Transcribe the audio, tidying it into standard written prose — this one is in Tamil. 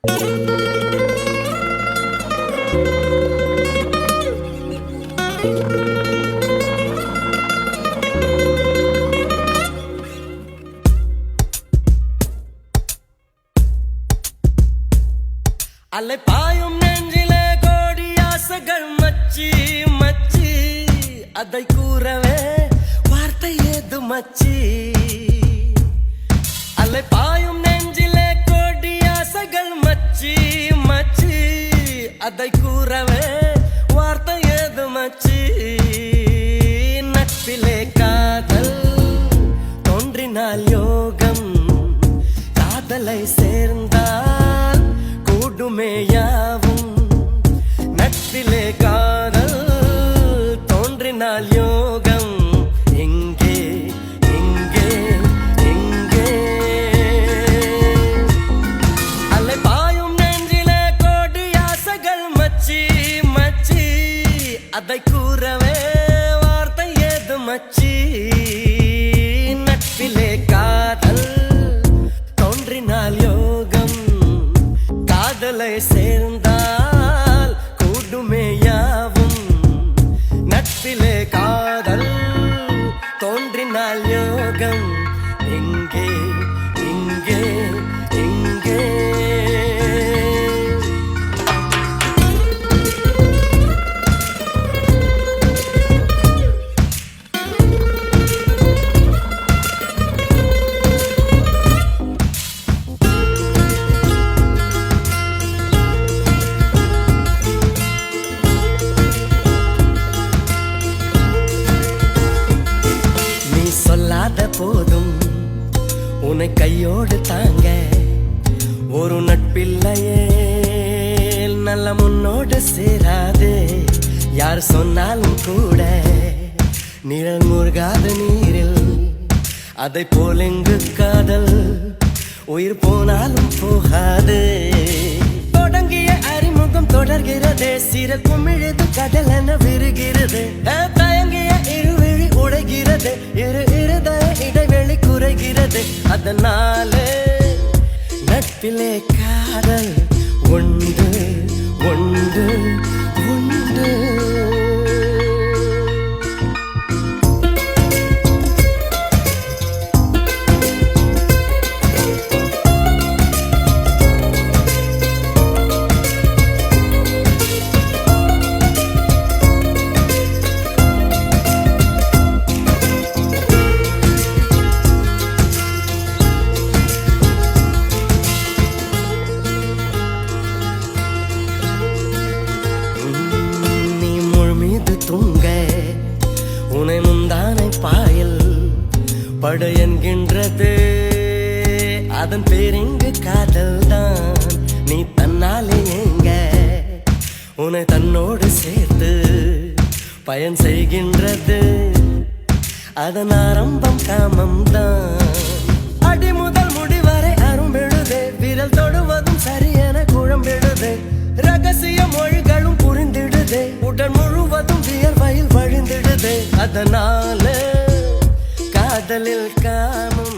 அலை பாயும் நெஞ்சிலே கோடி ஆசைகள் மச்சி மச்சி அதை கூறவே வார்த்தை ஏது மச்சி. அலை பாயும் நெஞ்சிலே கோடி ஆசைகள் மச்சி மச்சி அதை கூறவே வார்த்தை ஏது மச்சி. நட்பிலே காதல் தோன்றினால் யோகம், காதலை சேர்ந்தால் கூடுமே யாவும். நட்பிலே காதல் தோன்றினால் யோகம், எங்கே எங்கே எங்கே. அலை பாயும் நெஞ்சிலே கோடி ஆசைகள் மச்சி மச்சி அதை கூறவே வார்த்தை ஏது மச்சி. நட்பிலே காதல் தோன்றினால் யோகம், காதலை சேர்ந்தால் கூடுமே யாவும். நட்பிலே காதல் தோன்றினால் யோகம், எங்கே எங்கே எங்கே. சொல்லாத போதும் உன்னை கையோடு தாங்க ஒரு நட்பில்லையே நல்ல முன்னோடு சேராது. யார் சொன்னாலும் கூட நிழல் முருகாத நீரில், அதை போல் எங்கு காதல் உயிர் போனாலும் போகாது. தொடங்கிய அறிமுகம் தொடர்கிறது, சிறு குமிழுது கடல் என விருகிறது. தயங்கிய இருவிழி உடைகிறது, இரு இருதய இடைவெளி குறைகிறது. அதனாலே நட்பிலே காதல் உண்டு உண்டு உண்டு. தூங்க உனை முந்தானை பாயல் பட என்கின்றது, அதன் பேரிங்கு காதல் தான். நீ தன்னாலே எங்க உன்னை தன்னோடு சேர்த்து பயன் செய்கின்றது, அதன் ஆரம்பம் காமம் தான். அடி முதல் முடிவரை அரும்பெழுது, விரல் தொடுவதும் சரியென குழம்பெழுது. ரகசிய மொழிகளும் புரிந்திடுது, உடல் முழுவதும் வியர்வையில் வழிந்திடுது. அதனால காதலில் காமம்